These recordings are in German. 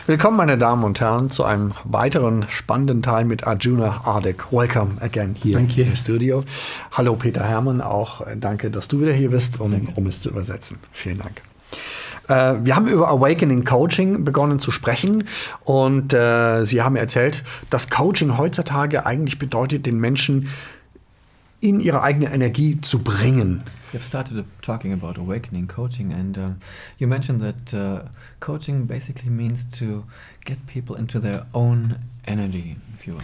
Willkommen, meine Damen und Herren, zu einem weiteren spannenden Teil mit Arjuna Ardek. Welcome again here im Studio. Hallo Peter Hermann, auch danke, dass du wieder hier bist, um es zu übersetzen. Vielen Dank. Wir haben über Awakening Coaching begonnen zu sprechen und Sie haben erzählt, dass Coaching heutzutage eigentlich bedeutet, den Menschen in ihre eigene Energie zu bringen. We've started talking about awakening coaching, and you mentioned that coaching basically means to get people into their own energy, if you will.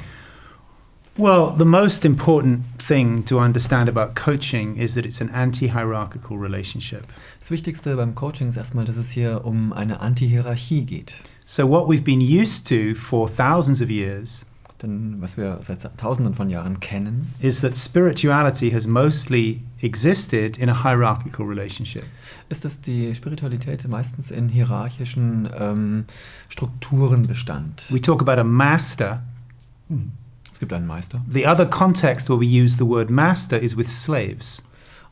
Well, the most important thing to understand about coaching is that it's an anti-hierarchical relationship. Das Wichtigste beim Coaching ist erstmal, dass es hier um eine Anti-Hierarchie geht. So what we've been used to for thousands of years Denn was wir seit Tausenden von Jahren kennen, is that spirituality has mostly existed in a hierarchical relationship. ist, dass die Spiritualität meistens in hierarchischen Strukturen bestand. We talk about a master. Es gibt einen Meister. The other context where we use the word master is with slaves.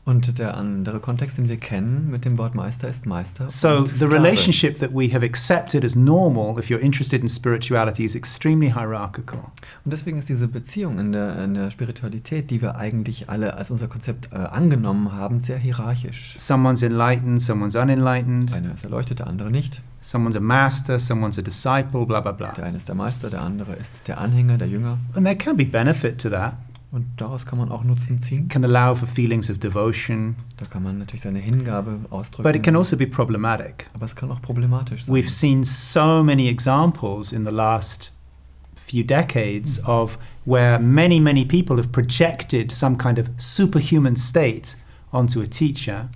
Und der andere Kontext, den wir kennen mit dem Wort Meister, ist Meister. So und the Sklave. relationship that we have accepted as normal, if you're interested in spirituality, is extremely hierarchical. Und deswegen ist diese Beziehung in der Spiritualität, die wir eigentlich alle als unser Konzept angenommen haben, sehr hierarchisch. Someone's enlightened, someone's unenlightened. Einer ist erleuchtet, der andere nicht. Someone's a master, someone's a disciple, blah, blah, blah. Der eine ist der Meister, der andere ist der Anhänger, der Jünger. And there can be benefit to that. Und daraus kann man auch Nutzen ziehen. It can allow for feelings of devotion, Da kann man natürlich seine Hingabe ausdrücken. but it can also be problematic. Aber es kann auch problematisch sein. We've seen so many examples in the last few decades of where many, many people have projected some kind of superhuman state onto a teacher.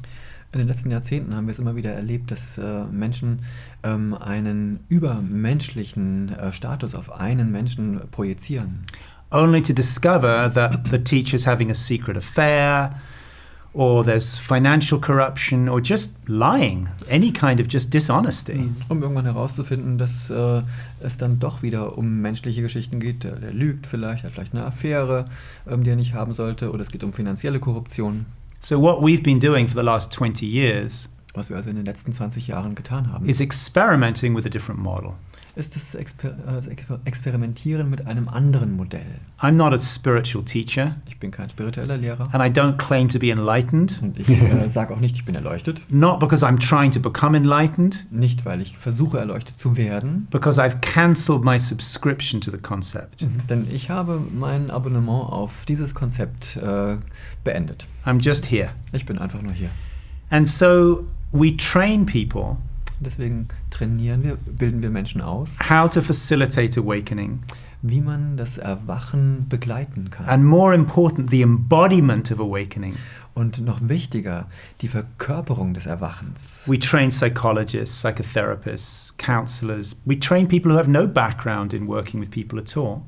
In den letzten Jahrzehnten haben wir es immer wieder erlebt, dass Menschen einen übermenschlichen Status auf einen Menschen projizieren. Only to discover that the teacher's having a secret affair, or there's financial corruption, or just lying, any kind of just dishonesty. Um irgendwann herauszufinden, dass es dann doch wieder um menschliche Geschichten geht. Der lügt vielleicht, hat vielleicht eine Affäre, die er nicht haben sollte, oder es geht um finanzielle Korruption. So what we've been doing for the last 20 years Was wir also in den letzten 20 Jahren getan haben, is experimenting with a different model. ist das Experimentieren mit einem anderen Modell. I'm not a spiritual teacher, Ich bin kein spiritueller Lehrer and I don't claim to be enlightened, und ich sage auch nicht, ich bin erleuchtet. not because I'm trying to become enlightened, Nicht, weil ich versuche, erleuchtet zu werden, because I've cancelled my subscription to the concept. denn ich habe mein Abonnement auf dieses Konzept beendet. I'm just here. Ich bin einfach nur hier. And so we train people Deswegen bilden wir Menschen aus, how to facilitate awakening, wie man das Erwachen begleiten kann. and more important, the embodiment of awakening. Und noch wichtiger, die Verkörperung des Erwachens. We train psychologists, psychotherapists, counselors. We train people who have no background in working with people at all.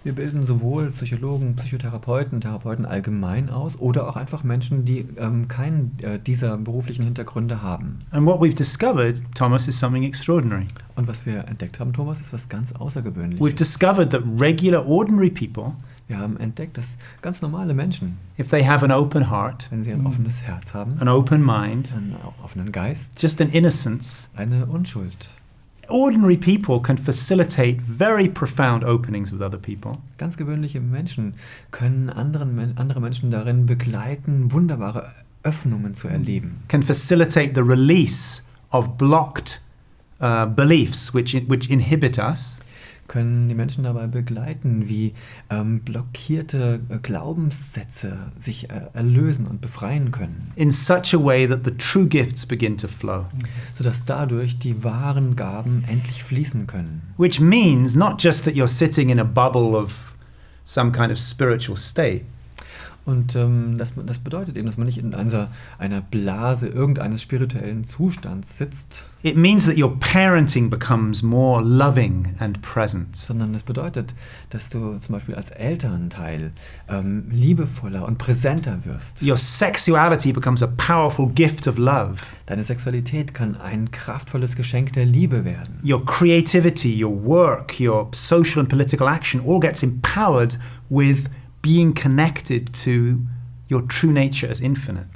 Wir bilden sowohl Psychologen, Psychotherapeuten, Therapeuten allgemein aus oder auch einfach Menschen, die keinen dieser beruflichen Hintergründe haben. And what we've discovered, Thomas, is something extraordinary. Und was wir entdeckt haben, Thomas, ist was ganz We've Außergewöhnliches. discovered that regular, ordinary people, Wir haben entdeckt, dass ganz normale Menschen, if they have an open heart, wenn sie ein offenes Herz haben, an open mind, einen offenen Geist, just an innocence, eine Unschuld, ordinary people can facilitate very profound openings with other people. ganz gewöhnliche Menschen können andere Menschen darin begleiten, wunderbare Öffnungen zu erleben. Can facilitate the release of blocked beliefs which inhibit us. Können die Menschen dabei begleiten, wie blockierte Glaubenssätze sich erlösen und befreien können, In such a way that the true gifts begin to flow. sodass dadurch die wahren Gaben endlich fließen können. Which means not just that you're sitting in a bubble of some kind of spiritual state, Und das bedeutet eben, dass man nicht in einer Blase irgendeines spirituellen Zustands sitzt, it means that your parenting becomes more loving and present. sondern das bedeutet, dass du zum Beispiel als Elternteil liebevoller und präsenter wirst. Your sexuality becomes a powerful gift of love. Deine Sexualität kann ein kraftvolles Geschenk der Liebe werden. Your creativity, your work, your social and political action all gets empowered with being connected to your true nature as infinite.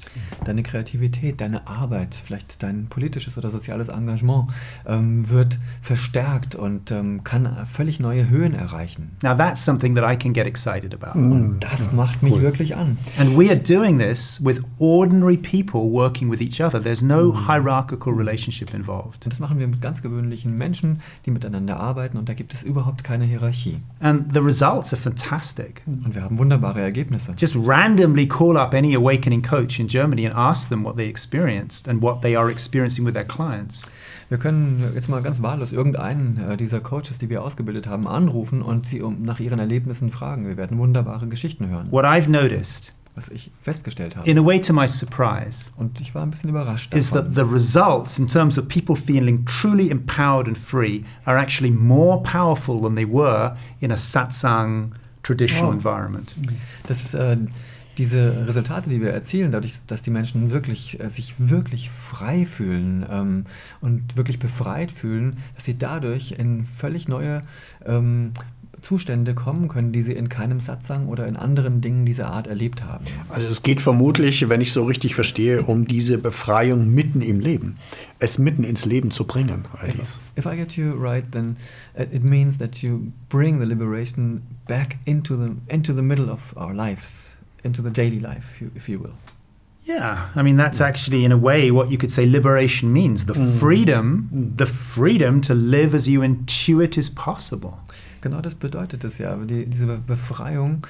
Deine Kreativität, deine Arbeit, vielleicht dein politisches oder soziales Engagement wird verstärkt und kann völlig neue Höhen erreichen. Now that's something that I can get excited about. Und das macht mich wirklich an. And we are doing this with ordinary people working with each other. There's no hierarchical relationship involved. Und das machen wir mit ganz gewöhnlichen Menschen, die miteinander arbeiten, und da gibt es überhaupt keine Hierarchie. And the results are fantastic. Und wir haben wunderbare Ergebnisse. Just randomly call up any awakening coach in Germany and ask them what they experienced and what they are experiencing with their clients. Wir können jetzt mal ganz wahllos irgendeinen dieser Coaches, die wir ausgebildet haben, anrufen und sie nach ihren Erlebnissen fragen. Wir werden wunderbare Geschichten hören. What I've noticed, was ich festgestellt habe, in a way to my surprise, und ich war ein bisschen überrascht is davon, that the results in terms of people feeling truly empowered and free are actually more powerful than they were in a satsang traditional environment. dass diese Resultate, die wir erzielen, dadurch, dass die Menschen wirklich sich wirklich frei fühlen und wirklich befreit fühlen, dass sie dadurch in völlig neue Zustände kommen können, die sie in keinem Satsang oder in anderen Dingen dieser Art erlebt haben. Also es geht vermutlich, wenn ich so richtig verstehe, um diese Befreiung mitten im Leben, es mitten ins Leben zu bringen. If I get you right, then it means that you bring the liberation back into the middle of our lives, into the daily life, if you will. Yeah, I mean that's actually in a way what you could say liberation means, the freedom to live as you intuit is possible. Genau das bedeutet es ja, diese Befreiung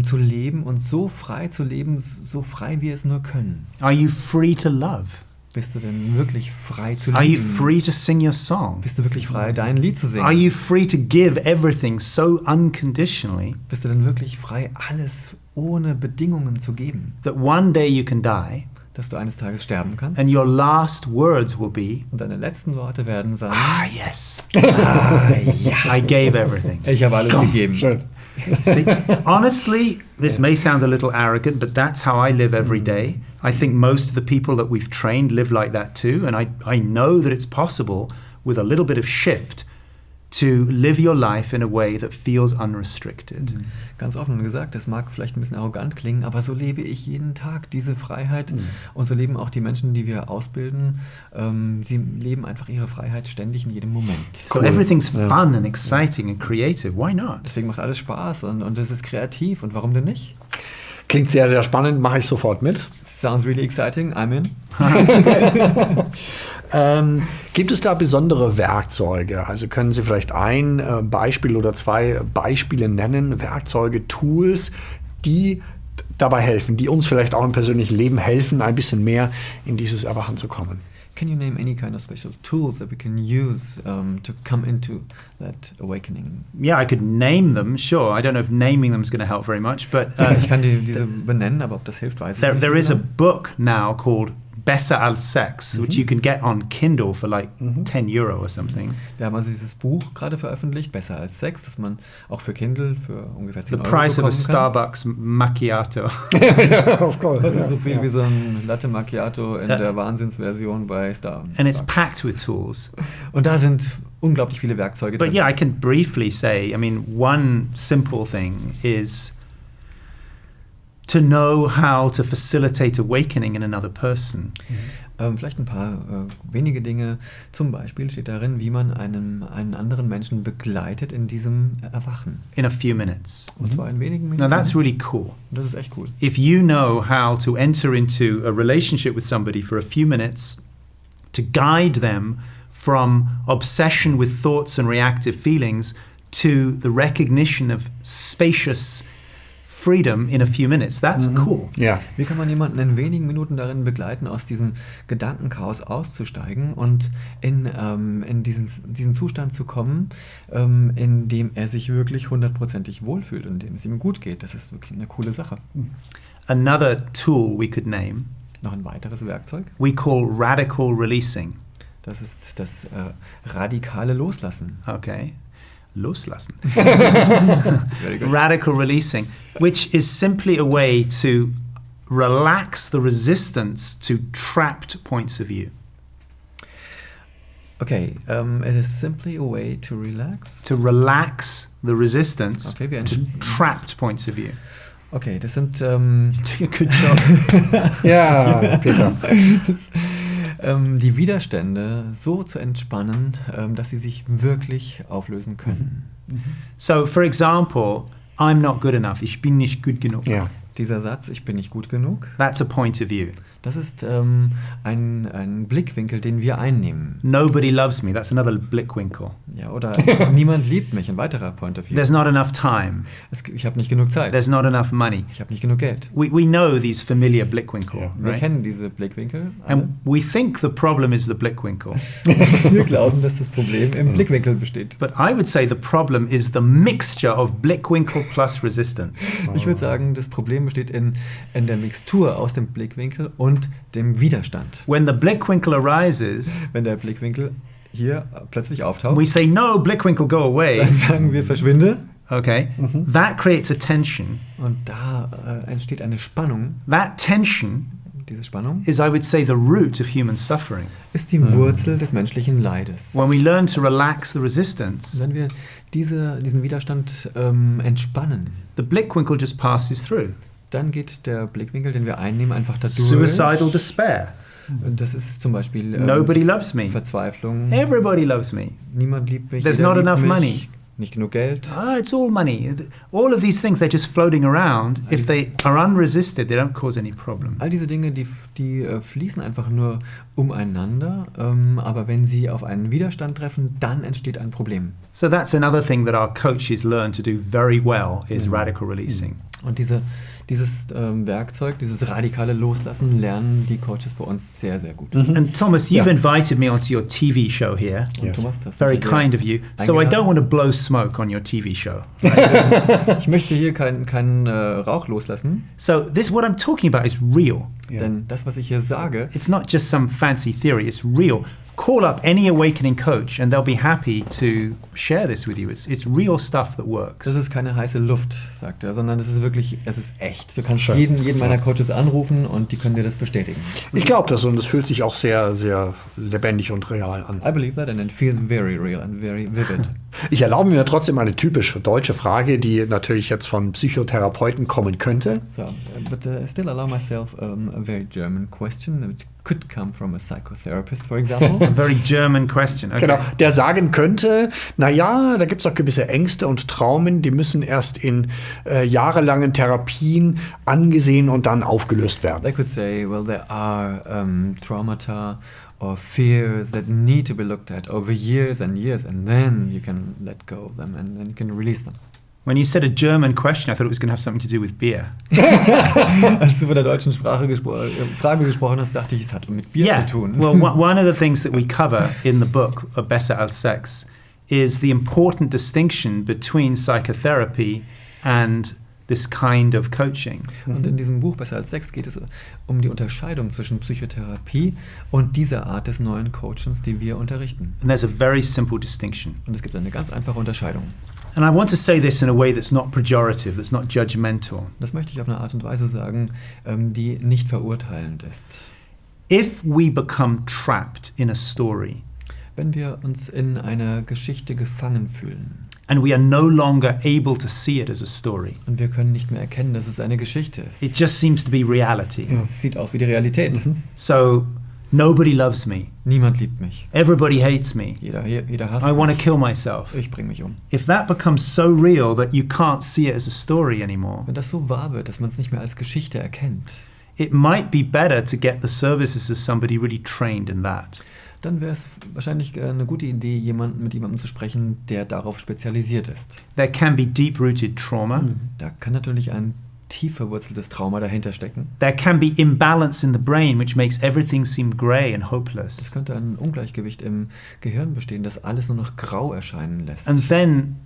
zu leben und so frei zu leben, so frei wir es nur können. Are you free to love? Bist du denn wirklich frei zu lieben? Are you free to sing your song? Bist du wirklich frei, dein Lied zu singen? Are you free to give everything so unconditionally? Bist du denn wirklich frei, alles ohne Bedingungen zu geben? That one day you can die, dass du eines Tages sterben kannst. And your last words will be, und deine letzten Worte werden sein, yes. I gave everything. Ich habe alles gegeben. Schön. See, honestly, this may sound a little arrogant, but that's how I live every day. I think most of the people that we've trained live like that too, and I know that it's possible with a little bit of shift to live your life in a way that feels unrestricted. Ganz offen gesagt, das mag vielleicht ein bisschen arrogant klingen, aber so lebe ich jeden Tag diese Freiheit und so leben auch die Menschen, die wir ausbilden. Sie leben einfach ihre Freiheit ständig in jedem Moment. So everything's fun and exciting and creative. Why not? Deswegen macht alles Spaß und es ist kreativ, und warum denn nicht? Klingt sehr, sehr spannend, mache ich sofort mit. Sounds really exciting, I'm in. Gibt es da besondere Werkzeuge? Also können Sie vielleicht ein Beispiel oder zwei Beispiele nennen, Werkzeuge, Tools, die dabei helfen, die uns vielleicht auch im persönlichen Leben helfen, ein bisschen mehr in dieses Erwachen zu kommen? Can you name any kind of special tools that we can use to come into that awakening? Yeah, I could name them, sure. I don't know if naming them is going to help very much, but ich kann diese benennen, aber ob das hilft, weiß ich nicht. There is a book now called Besser als Sex, which you can get on Kindle for like €10 or something. Wir haben also dieses Buch gerade veröffentlicht, Besser als Sex, das man auch für Kindle für ungefähr 10 The Euro price of a bekommen Starbucks Macchiato. Of course. Das ist so viel wie so ein Latte Macchiato in der Wahnsinnsversion bei Starbucks. And it's packed with tools. Und da sind unglaublich viele Werkzeuge drin. But yeah, I can briefly say, I mean, one simple thing is to know how to facilitate awakening in another person. Vielleicht ein paar wenige Dinge. Zum Beispiel steht darin, wie man einen anderen Menschen begleitet in diesem Erwachen. In a few minutes. Und zwar in wenigen Minuten. Now that's really cool. Das ist echt cool. If you know how to enter into a relationship with somebody for a few minutes, to guide them from obsession with thoughts and reactive feelings to the recognition of spacious freedom in a few minutes. That's cool. Ja. Wie kann man jemanden in wenigen Minuten darin begleiten, aus diesem Gedankenchaos auszusteigen und in diesen Zustand zu kommen, in dem er sich wirklich 100%ig wohlfühlt und in dem es ihm gut geht. Das ist wirklich eine coole Sache. Another tool we could name, noch ein weiteres Werkzeug, we call radical releasing. Das ist das radikale Loslassen. Okay. Loslassen. Very good. Radical releasing, which is simply a way to relax the resistance to trapped points of view. Okay, it is simply a way to relax. To relax the resistance Okay, to trapped points of view. Okay, das sind Doing a good job. Ja, Peter. die Widerstände so zu entspannen, dass sie sich wirklich auflösen können. So, for example, I'm not good enough. Ich bin nicht gut genug. Ja. Dieser Satz, ich bin nicht gut genug, That's a point of view. das ist ein Blickwinkel, den wir einnehmen. Nobody loves me. That's another Blickwinkel. Ja, oder niemand liebt mich, ein weiterer Point of View. There's not enough time. Ich habe nicht genug Zeit. There's not enough money. Ich habe nicht genug Geld. We know these familiar Blickwinkel, Yeah. Wir right? kennen diese Blickwinkel. alle. And we think the problem is the Blickwinkel. Wir glauben, dass das Problem im Blickwinkel besteht. But I would say the problem is the mixture of Blickwinkel plus resistance. Ich würde sagen, das Problem besteht in der Mixtur aus dem Blickwinkel und dem Widerstand. When the Blickwinkel arises, Wenn der Blickwinkel hier plötzlich auftaucht, we say, no, Blickwinkel, go away. dann sagen wir, verschwinde. Okay? That creates a tension. Und da entsteht eine Spannung. That tension Diese Spannung is, I would say, the root of human suffering. ist die Wurzel des menschlichen Leides. When we learn to relax the resistance, Wenn wir diesen Widerstand entspannen, the Blickwinkel just passes through. dann geht der Blickwinkel, den wir einnehmen, einfach da durch. Suicidal despair. Und das ist zum Beispiel Nobody loves me. Verzweiflung. Everybody loves me. Niemand liebt mich. There's jeder not liebt enough mich. money. Nicht genug Geld. Ah, it's all money. All of these things, they're just floating around. If they are unresisted, they don't cause any problem. All diese Dinge, die fließen einfach nur umeinander, aber wenn sie auf einen Widerstand treffen, dann entsteht ein Problem. So that's another thing that our coaches learn to do very well is radical releasing. Und dieses Werkzeug, dieses radikale Loslassen, lernen die Coaches bei uns sehr, sehr gut. And Thomas, you've Yeah. invited me onto your TV show here. Und Yes. Thomas, das Very ist kind of you. So I don't want to blow smoke on your TV show. Ich möchte hier keinen Rauch loslassen, So this, what I'm talking about is real. Ja. denn das, was ich hier sage, It's not just some fancy theory, it's real. Call up any awakening coach and they'll be happy to share this with you. It's real stuff that works. das ist keine heiße Luft, sagt er, sondern es ist echt. Du kannst Schön. jeden meiner Coaches anrufen und die können dir das bestätigen. Ich glaube das und es fühlt sich auch sehr, sehr lebendig und real an. I believe that and it feels very real and very vivid. Ich erlaube mir trotzdem eine typisch deutsche Frage, die natürlich jetzt von Psychotherapeuten kommen könnte. So, but I still allow myself a very German question, which could come from a psychotherapist, for example. A very German question. Okay. Genau, der sagen könnte, naja, da gibt es auch gewisse Ängste und Traumen, die müssen erst in jahrelangen Therapien angesehen und dann aufgelöst werden. They could say, well, there are traumata or fears that need to be looked at over years, and then you can let go of them and then you can release them. When you said a German question, I thought it was going to have something to do with beer. Als du von der deutschen Frage gesprochen hast, dachte ich, es hat mit Bier zu tun. Well, one of the things that we cover in the book of Besser als Sex is the important distinction between psychotherapy and this kind of coaching. Und in diesem Buch Besser als Sex geht es um die Unterscheidung zwischen Psychotherapie und dieser Art des neuen Coachings, die wir unterrichten. And there's a very simple distinction. Und es gibt eine ganz einfache Unterscheidung. And I want to say this in a way that's not pejorative, that's not judgmental. Das möchte ich auf eine Art und Weise sagen, die nicht verurteilend ist. If we become trapped in a story Wenn wir uns in einer Geschichte gefangen fühlen and we are no longer able to see it as a story, und wir können nicht mehr erkennen, dass es eine Geschichte ist. it just seems to be reality. Es sieht aus wie die Realität. So nobody loves me, Niemand liebt mich. everybody hates me, Jeder hasst I want to mich. kill myself. Ich bringe mich um. If that becomes so real that you can't see it as a story anymore, Wenn das so wahr wird, dass man es nicht mehr als Geschichte erkennt, it might be better to get the services of somebody really trained in that. dann wäre es wahrscheinlich eine gute Idee, mit jemandem zu sprechen, der darauf spezialisiert ist. There can be deep-rooted trauma. Da kann natürlich ein tief verwurzeltes Trauma dahinter stecken. There can be imbalance in the brain, which makes everything seem grey and Es hopeless. könnte ein Ungleichgewicht im Gehirn bestehen, das alles nur noch grau erscheinen lässt. And then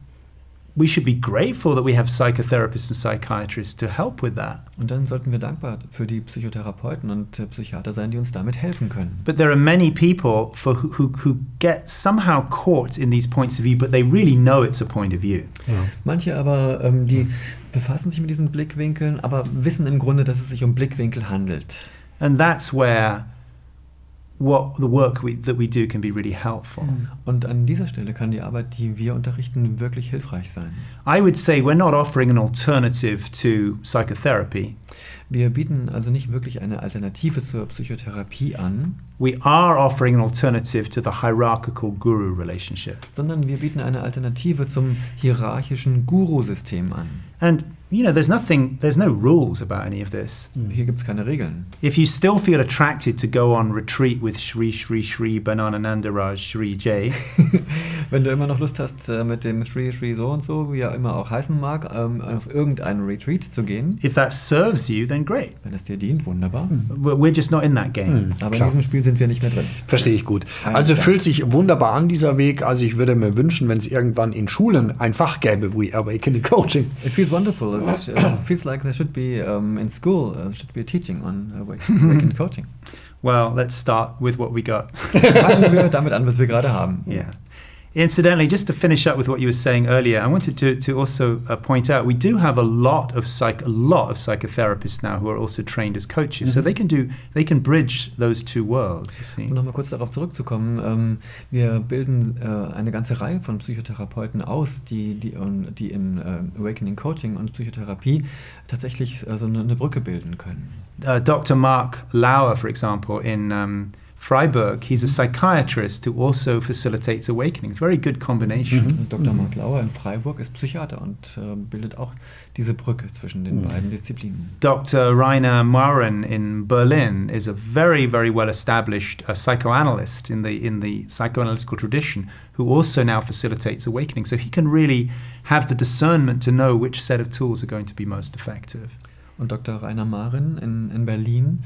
we should be grateful that we have psychotherapists and psychiatrists to help with that. Und dann sollten wir dankbar für die Psychotherapeuten und Psychiater sein, die uns damit helfen können. But there are many people who get somehow caught in these points of view, but they really know it's a point of view. Manche aber, die befassen sich mit diesen Blickwinkeln, aber wissen im Grunde, dass es sich um Blickwinkel handelt. And that's where what the work that we do can be really helpful. Und an dieser Stelle kann die Arbeit, die wir unterrichten, wirklich hilfreich sein. I would say we're not offering an alternative to psychotherapy. Wir bieten also nicht wirklich eine Alternative zur Psychotherapie an, We are offering an alternative to the hierarchical guru relationship. sondern wir bieten eine Alternative zum hierarchischen Guru-System an. And you know, there's no rules about any of this. Hier gibt es keine Regeln. If you still feel attracted to go on retreat with Shri Shri Shri Banananandaraj Shri J, Wenn du immer noch Lust hast, mit dem Shri Shri so und so, wie er immer auch heißen mag, auf irgendeinen Retreat zu gehen, if that serves you, then great. wenn es dir dient, wunderbar. We're just not in that game. Aber Klar. in diesem Spiel sind wir nicht mehr drin. Verstehe ich gut. Ja, Also ja. fühlt sich wunderbar an, dieser Weg. Also ich würde mir wünschen, wenn es irgendwann in Schulen ein Fach gäbe wie Awakening Coaching. It feels wonderful. It feels like there should be in school should be a teaching on awakened coaching. Well, let's start with what we got. Fangen wir damit an, was wir gerade haben. Yeah. Incidentally, just to finish up with what you were saying earlier, I wanted to also point out we do have a lot of psychotherapists now who are also trained as coaches, so they can bridge those two worlds. You see. Um nochmal kurz darauf zurückzukommen, wir bilden eine ganze Reihe von Psychotherapeuten aus, die in Awakening Coaching und Psychotherapie tatsächlich so eine Brücke bilden können. Dr. Mark Lauer, for example, in Freiburg, he's a psychiatrist who also facilitates awakening. Very good combination. Dr. Mark Lauer in Freiburg ist Psychiater und bildet auch diese Brücke zwischen den beiden Disziplinen. Dr. Rainer Mauren in Berlin is a very, very well-established psychoanalyst in the psychoanalytical tradition who also now facilitates awakening. So he can really have the discernment to know which set of tools are going to be most effective. Und Dr. Rainer Mauren in Berlin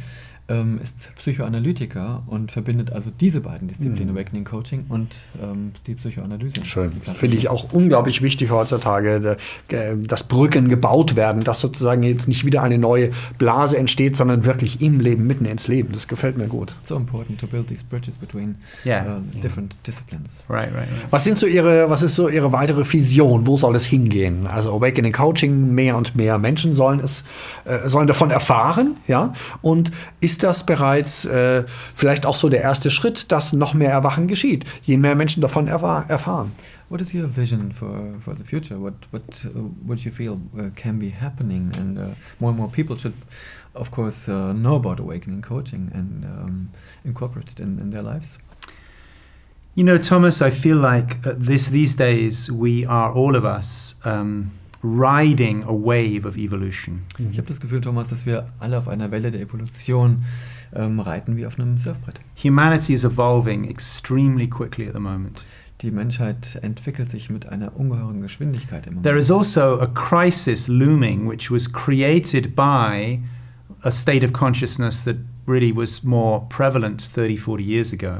ist Psychoanalytiker und verbindet also diese beiden Disziplinen, Awakening Coaching und die Psychoanalyse. Schön. Finde ich auch unglaublich wichtig heutzutage, dass Brücken gebaut werden, dass sozusagen jetzt nicht wieder eine neue Blase entsteht, sondern wirklich im Leben, mitten ins Leben. Das gefällt mir gut. So important to build these bridges between different disciplines. Right. Was ist so Ihre weitere Vision? Wo soll es hingehen? Also Awakening Coaching, mehr und mehr Menschen sollen davon erfahren, ja? Und ist das bereits vielleicht auch so der erste Schritt, dass noch mehr Erwachen geschieht, je mehr Menschen davon erfahren? What is your vision for the future? What would you feel can be happening? And more and more people should, of course, know about Awakening Coaching and incorporate it in their lives. You know, Thomas, I feel like these days we are all of us riding a wave of evolution. Ich habe das Gefühl, Thomas, dass wir alle auf einer Welle der Evolution reiten wie auf einem Surfbrett. Humanity is evolving extremely quickly at the moment. Die Menschheit entwickelt sich mit einer ungeheuren Geschwindigkeit im Moment. There is also a crisis looming which was created by a state of consciousness that really was more prevalent 30, 40 years ago.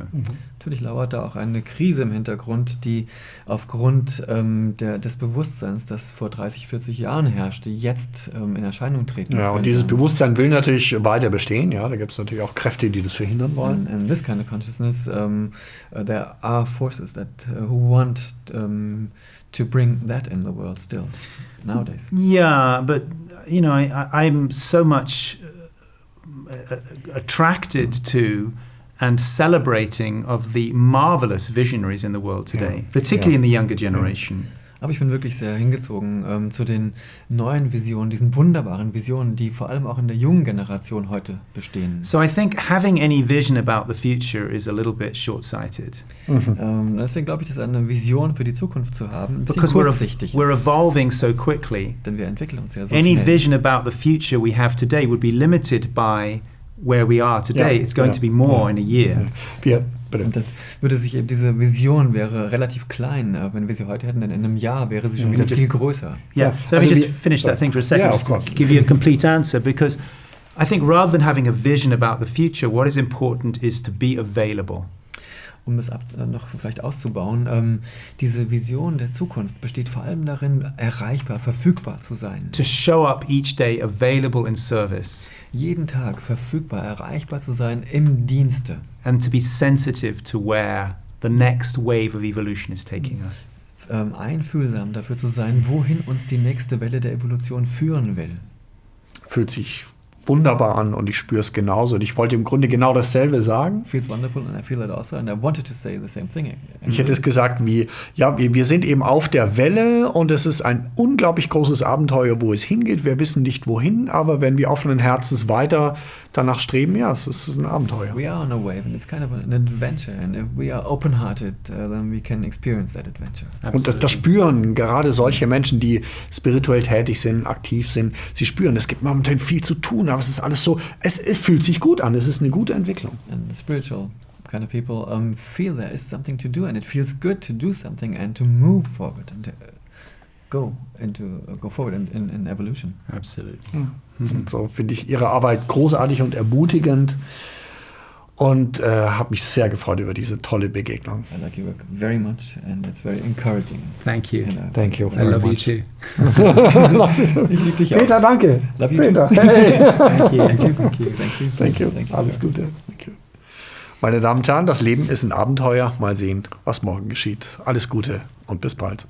Natürlich lauert da auch eine Krise im Hintergrund, die aufgrund des Bewusstseins, das vor 30, 40 Jahren herrschte, jetzt in Erscheinung treten Ja, und könnte. dieses Bewusstsein will natürlich weiter bestehen. Ja, da gibt es natürlich auch Kräfte, die das verhindern wollen. And this kind of consciousness, there are forces that who want to bring that in the world still nowadays. Yeah, but you know, I'm so much attracted to and celebrating of the marvelous visionaries in the world today, particularly in the younger generation. Aber ich bin wirklich sehr hingezogen zu den neuen Visionen, diesen wunderbaren Visionen, die vor allem auch in der jungen Generation heute bestehen. So I think having any vision about the future is a little bit short-sighted. Deswegen glaube ich, dass eine Vision für die Zukunft zu haben ein bisschen Because kurzsichtig we're ist. evolving so quickly. Denn wir entwickeln uns ja so Any schnell. vision about the future we have today would be limited by where we are today. Ja, It's going ja, to be more ja, in a year. Wir, bitte. Und das würde sich eben, diese Vision wäre relativ klein, wenn wir sie heute hätten, denn in einem Jahr wäre sie schon wieder viel größer. Yeah, Yeah. so let me Also just we- finish that sorry. thing for a second, Yeah, just of to course. give you a complete answer, because I think rather than having a vision about the future, what is important is to be available. Um es noch vielleicht auszubauen, diese Vision der Zukunft besteht vor allem darin, erreichbar, verfügbar zu sein. To show up each day available in service, Jeden Tag verfügbar, erreichbar zu sein im Dienste. and to be sensitive to where the next wave of evolution is taking us. Einfühlsam dafür zu sein, wohin uns die nächste Welle der Evolution führen will. Fühlt sich wunderbar an und ich spüre es genauso. Und ich wollte im Grunde genau dasselbe sagen. Feels wonderful and I feel it also and I wanted to say the same thing. Ich hätte es gesagt wir sind eben auf der Welle und es ist ein unglaublich großes Abenteuer, wo es hingeht. Wir wissen nicht wohin, aber wenn wir offenen Herzens weiter danach streben, ja, es ist ein Abenteuer. We are on a wave and it's kind of an adventure and if we are open-hearted, then we can experience that adventure. Und das spüren gerade solche Menschen, die spirituell tätig sind, aktiv sind. Sie spüren, es gibt momentan viel zu tun, aber es ist alles so, es fühlt sich gut an, es ist eine gute Entwicklung. And the spiritual kind of people feel there is something to do and it feels good to do something and to move forward and to go forward in evolution. Absolutely. Und so finde ich Ihre Arbeit großartig und ermutigend und habe mich sehr gefreut über diese tolle Begegnung. I like your work very much and it's very encouraging. Thank you. Thank you. I love you too. Ich liebe dich auch. Peter, danke. Love you Peter, too. hey. Thank you. Thank you. Thank you. Alles Gute. Thank you. Meine Damen und Herren, das Leben ist ein Abenteuer. Mal sehen, was morgen geschieht. Alles Gute und bis bald.